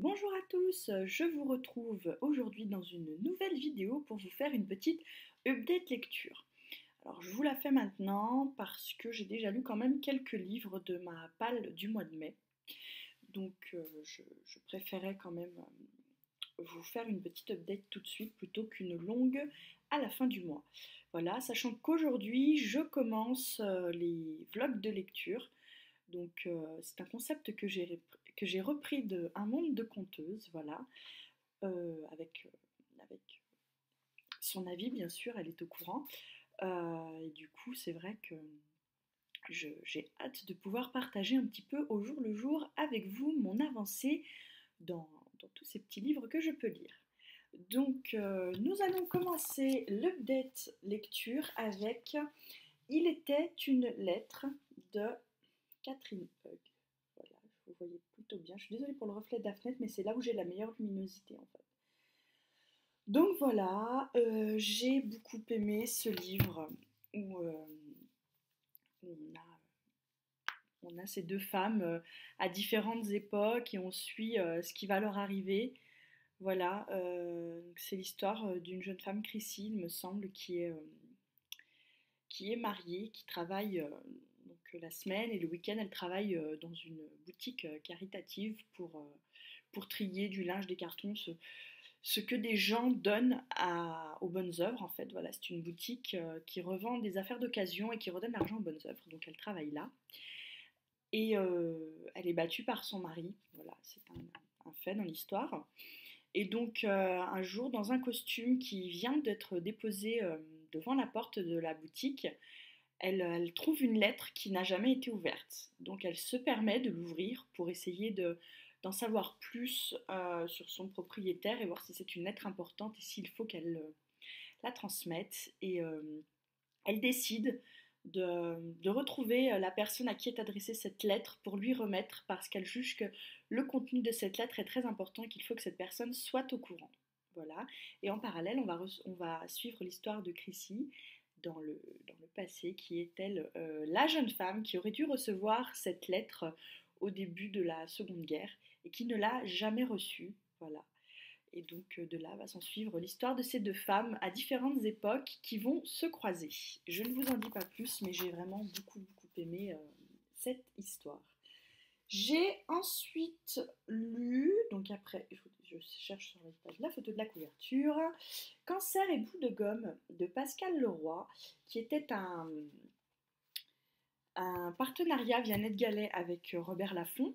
Bonjour à tous, je vous retrouve aujourd'hui dans une nouvelle vidéo pour vous faire une petite update lecture. Alors je vous la fais maintenant parce que j'ai déjà lu quand même quelques livres de ma palle du mois de mai. Donc je préférais quand même vous faire une petite update tout de suite plutôt qu'une longue à la fin du mois. Voilà, sachant qu'aujourd'hui je commence les vlogs de lecture. Donc c'est un concept que j'ai repris de Un monde de conteuse, voilà, avec son avis bien sûr, elle est au courant. Et du coup c'est vrai que j'ai hâte de pouvoir partager un petit peu au jour le jour avec vous mon avancée dans tous ces petits livres que je peux lire. Donc nous allons commencer l'update lecture avec Il était une lettre de Catherine Hugg. Voilà, vous voyez plutôt bien. Je suis désolée pour le reflet de la fenêtre, mais c'est là où j'ai la meilleure luminosité en fait. Donc voilà, j'ai beaucoup aimé ce livre où on a ces deux femmes à différentes époques et on suit ce qui va leur arriver. Voilà, c'est l'histoire d'une jeune femme, Chrissy, il me semble, qui est mariée, qui travaille donc, la semaine et le week-end, elle travaille dans une boutique caritative pour trier du linge, des cartons, ce que des gens donnent aux bonnes œuvres. En fait, voilà, c'est une boutique qui revend des affaires d'occasion et qui redonne l'argent aux bonnes œuvres. Donc elle travaille là. Et elle est battue par son mari. Voilà, c'est un fait dans l'histoire. Et donc un jour, dans un costume qui vient d'être déposé devant la porte de la boutique, elle trouve une lettre qui n'a jamais été ouverte. Donc elle se permet de l'ouvrir pour essayer d'en savoir plus sur son propriétaire et voir si c'est une lettre importante et s'il faut qu'elle la transmette. Et elle décide de retrouver la personne à qui est adressée cette lettre pour lui remettre parce qu'elle juge que le contenu de cette lettre est très important et qu'il faut que cette personne soit au courant. Voilà. Et en parallèle, on va suivre l'histoire de Chrissy dans le passé, qui est-elle la jeune femme qui aurait dû recevoir cette lettre au début de la Seconde Guerre et qui ne l'a jamais reçue. Voilà. Et donc de là va s'en suivre l'histoire de ces deux femmes à différentes époques qui vont se croiser. Je ne vous en dis pas plus, mais j'ai vraiment beaucoup aimé cette histoire. J'ai ensuite lu, donc après, je cherche sur la photo de la couverture, Cancer et bout de gomme de Pascal Leroy, qui était un partenariat via NetGalley avec Robert Laffont.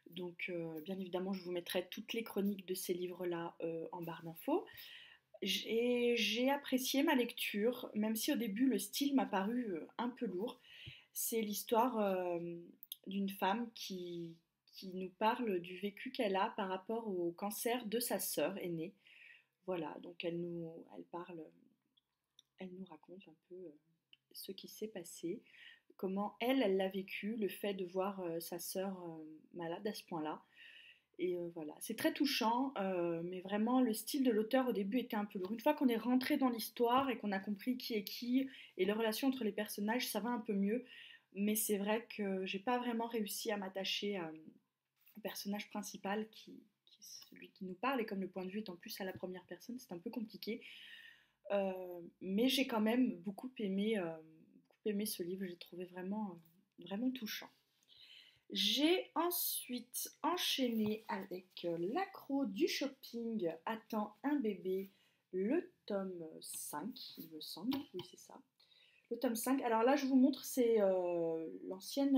Donc, bien évidemment, je vous mettrai toutes les chroniques de ces livres-là en barre d'infos. J'ai apprécié ma lecture, même si au début le style m'a paru un peu lourd. C'est l'histoire d'une femme qui nous parle du vécu qu'elle a par rapport au cancer de sa sœur aînée. Voilà, donc elle nous raconte un peu ce qui s'est passé, comment elle l'a vécu, le fait de voir sa sœur malade à ce point-là. Et voilà, c'est très touchant, mais vraiment le style de l'auteur au début était un peu lourd. Une fois qu'on est rentré dans l'histoire et qu'on a compris qui est qui et les relations entre les personnages, ça va un peu mieux. Mais c'est vrai que j'ai pas vraiment réussi à m'attacher au personnage principal qui est celui qui nous parle. Et comme le point de vue est en plus à la première personne, c'est un peu compliqué. Mais j'ai quand même beaucoup aimé ce livre. J'ai trouvé vraiment touchant. J'ai ensuite enchaîné avec L'accro du shopping attend un bébé, le tome 5, il me semble. Oui, c'est ça. Le tome 5. Alors là, je vous montre, c'est l'ancienne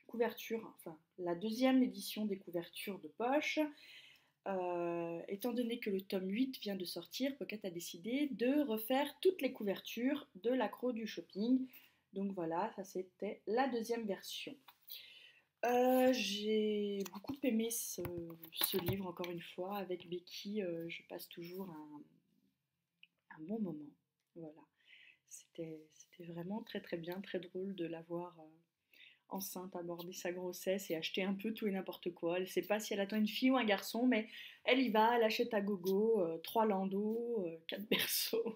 couverture, enfin la deuxième édition des couvertures de poche. Étant donné que le tome 8 vient de sortir, Pocket a décidé de refaire toutes les couvertures de L'accro du shopping. Donc voilà, ça c'était la deuxième version. J'ai beaucoup aimé ce livre, encore une fois. Avec Becky, je passe toujours un bon moment. Voilà. C'était vraiment très bien, très drôle de la voir enceinte, aborder sa grossesse et acheter un peu tout et n'importe quoi. Elle ne sait pas si elle attend une fille ou un garçon, mais elle y va, elle achète à gogo 3 landaux, 4 berceaux,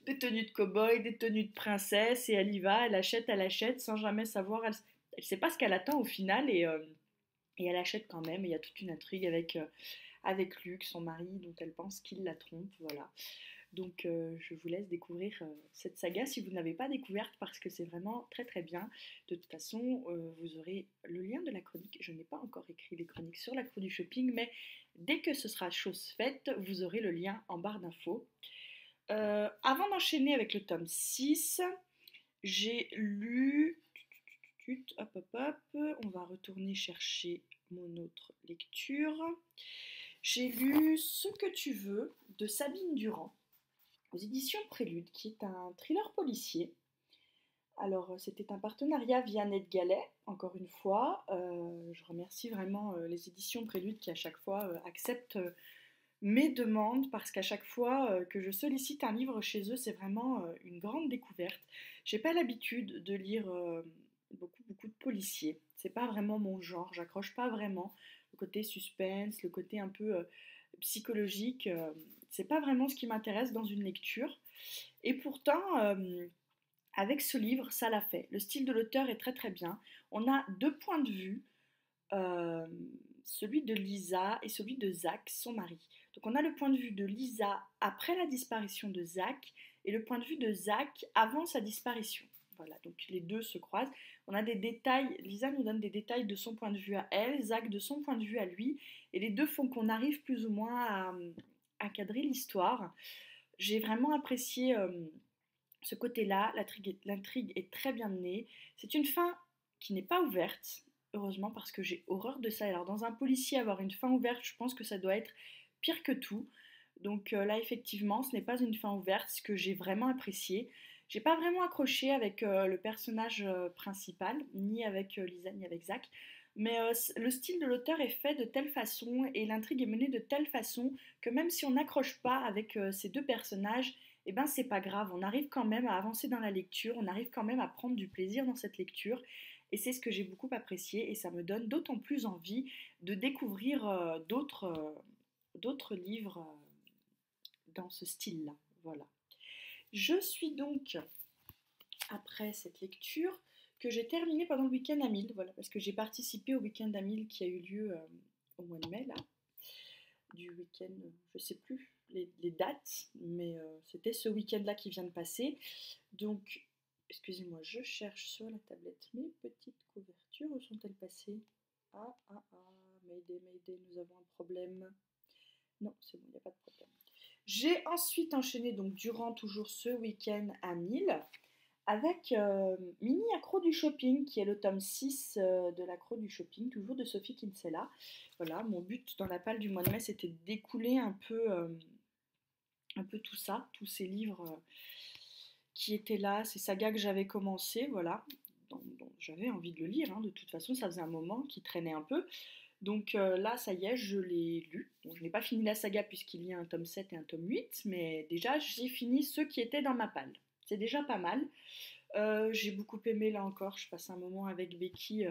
des tenues de cow-boy, des tenues de princesse, et elle y va, elle achète sans jamais savoir. Elle sait pas ce qu'elle attend au final, Et elle achète quand même, et il y a toute une intrigue avec Luc, son mari, dont elle pense qu'il la trompe, voilà. Donc je vous laisse découvrir cette saga si vous ne l'avez pas découverte parce que c'est vraiment très très bien. De toute façon, vous aurez le lien de la chronique. Je n'ai pas encore écrit les chroniques sur l'accro du shopping, mais dès que ce sera chose faite, vous aurez le lien en barre d'infos. Avant d'enchaîner avec le tome 6, j'ai lu... Hop, hop, hop, on va retourner chercher mon autre lecture. J'ai lu Ce que tu veux de Sabine Durand aux éditions Prélude, qui est un thriller policier. Alors, c'était un partenariat via NetGalley, encore une fois. Je remercie vraiment les éditions Prélude qui, à chaque fois, acceptent mes demandes parce qu'à chaque fois que je sollicite un livre chez eux, c'est vraiment une grande découverte. J'ai pas l'habitude de lire beaucoup de policiers. C'est pas vraiment mon genre. J'accroche pas vraiment le côté suspense, le côté un peu psychologique. C'est pas vraiment ce qui m'intéresse dans une lecture. Et pourtant, avec ce livre, ça l'a fait. Le style de l'auteur est très très bien. On a deux points de vue, euh, celui de Lisa et celui de Zach, son mari. Donc on a le point de vue de Lisa après la disparition de Zach et le point de vue de Zach avant sa disparition. Voilà, donc les deux se croisent. On a des détails, Lisa nous donne des détails de son point de vue à elle, Zach de son point de vue à lui, et les deux font qu'on arrive plus ou moins à cadrer l'histoire. J'ai vraiment apprécié ce côté-là, l'intrigue est très bien menée. C'est une fin qui n'est pas ouverte, heureusement, parce que j'ai horreur de ça. Alors, dans un policier, avoir une fin ouverte, je pense que ça doit être pire que tout. Donc là, effectivement, ce n'est pas une fin ouverte, ce que j'ai vraiment apprécié. J'ai pas vraiment accroché avec le personnage principal, ni avec Lisa, ni avec Zach. Mais le style de l'auteur est fait de telle façon et l'intrigue est menée de telle façon que même si on n'accroche pas avec ces deux personnages, eh ben c'est pas grave, on arrive quand même à avancer dans la lecture, on arrive quand même à prendre du plaisir dans cette lecture. Et c'est ce que j'ai beaucoup apprécié et ça me donne d'autant plus envie de découvrir d'autres livres dans ce style-là. Voilà. Je suis donc, après cette lecture, que j'ai terminée pendant le week-end à 1000, voilà, parce que j'ai participé au week-end à 1000 qui a eu lieu au mois de mai, là, du week-end, je sais plus les dates, mais c'était ce week-end-là qui vient de passer. Donc, excusez-moi, je cherche sur la tablette mes petites couvertures. Où sont-elles passées? Mayday, Mayday, nous avons un problème. Non, c'est bon, il n'y a pas de problème. J'ai ensuite enchaîné donc durant toujours ce week-end à 1000 avec Mini Accro du Shopping, qui est le tome 6 de l'Accro du Shopping, toujours de Sophie Kinsella. Voilà, mon but dans la palle du mois de mai, c'était d'écouler un peu tout ça, tous ces livres qui étaient là, ces sagas que j'avais commencé, voilà, dont j'avais envie de le lire, hein. De toute façon, ça faisait un moment qui traînait un peu. Donc là, ça y est, je l'ai lu. Bon, je n'ai pas fini la saga puisqu'il y a un tome 7 et un tome 8, mais déjà, j'ai fini ceux qui étaient dans ma palle. C'est déjà pas mal. J'ai beaucoup aimé, là encore, je passe un moment avec Becky,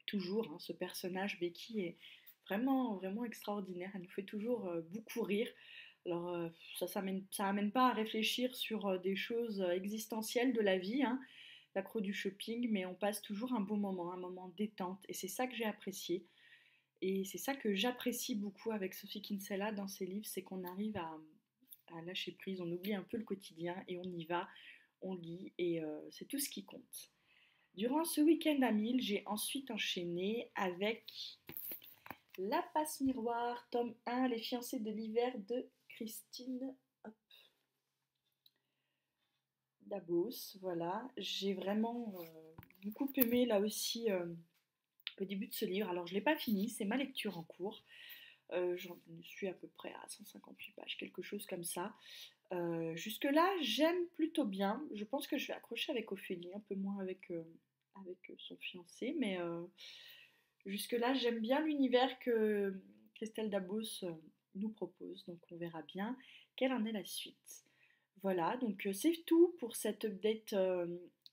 toujours, hein, ce personnage, Becky, est vraiment, vraiment extraordinaire. Elle nous fait toujours beaucoup rire. Alors, ça amène pas à réfléchir sur des choses existentielles de la vie, hein, l'accro du shopping, mais on passe toujours un moment détente, et c'est ça que j'ai apprécié. Et c'est ça que j'apprécie beaucoup avec Sophie Kinsella dans ses livres, c'est qu'on arrive à lâcher prise, on oublie un peu le quotidien et on y va, on lit, et c'est tout ce qui compte. Durant ce week-end à 1000, j'ai ensuite enchaîné avec La Passe Miroir, tome 1, Les fiancés de l'hiver de Christine Dabos. Voilà, j'ai vraiment beaucoup aimé là aussi le début de ce livre. Alors je ne l'ai pas fini, c'est ma lecture en cours. J'en suis à peu près à 158 pages, quelque chose comme ça. Jusque-là, j'aime plutôt bien. Je pense que je vais accrocher avec Ophélie, un peu moins avec son fiancé, mais jusque-là, j'aime bien l'univers que Christelle Dabos nous propose, donc on verra bien quelle en est la suite. Voilà, donc c'est tout pour cette update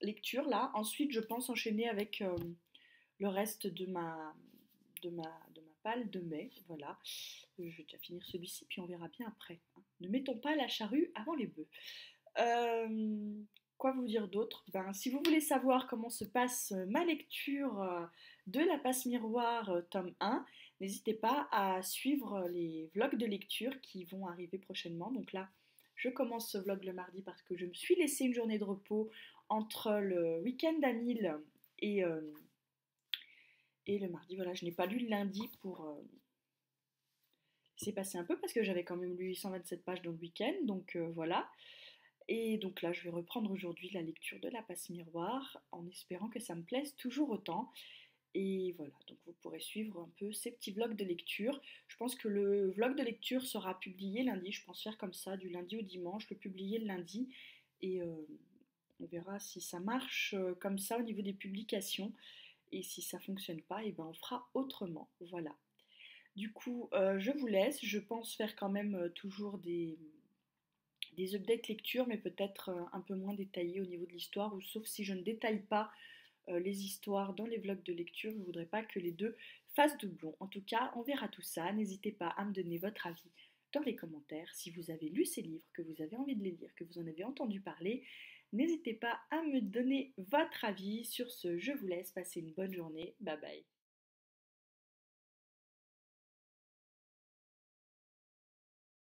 lecture là. Ensuite, je pense enchaîner avec le reste de ma palle de mai. Voilà, je vais déjà finir celui-ci, puis on verra bien après, hein. Ne mettons pas la charrue avant les bœufs. Euh, quoi vous dire d'autre? Ben, si vous voulez savoir comment se passe ma lecture de La Passe Miroir tome 1, n'hésitez pas à suivre les vlogs de lecture qui vont arriver prochainement. Donc là, je commence ce vlog le mardi parce que je me suis laissé une journée de repos entre le week-end d'Amil et, euh, et le mardi. Voilà, je n'ai pas lu le lundi pour laisser passer un peu parce que j'avais quand même lu 127 pages dans le week-end. Donc voilà. Et donc là, je vais reprendre aujourd'hui la lecture de La Passe Miroir en espérant que ça me plaise toujours autant. Et voilà, donc vous pourrez suivre un peu ces petits vlogs de lecture. Je pense que le vlog de lecture sera publié lundi. Je pense faire comme ça, du lundi au dimanche, le publier le lundi. Et on verra si ça marche comme ça au niveau des publications. Et si ça fonctionne pas, et ben on fera autrement. Voilà. Du coup, je vous laisse. Je pense faire quand même toujours des updates lecture, mais peut-être un peu moins détaillés au niveau de l'histoire, ou sauf si je ne détaille pas les histoires dans les vlogs de lecture, je ne voudrais pas que les deux fassent doublon. En tout cas, on verra tout ça. N'hésitez pas à me donner votre avis dans les commentaires. Si vous avez lu ces livres, que vous avez envie de les lire, que vous en avez entendu parler, n'hésitez pas à me donner votre avis. Sur ce, je vous laisse passer une bonne journée. Bye bye.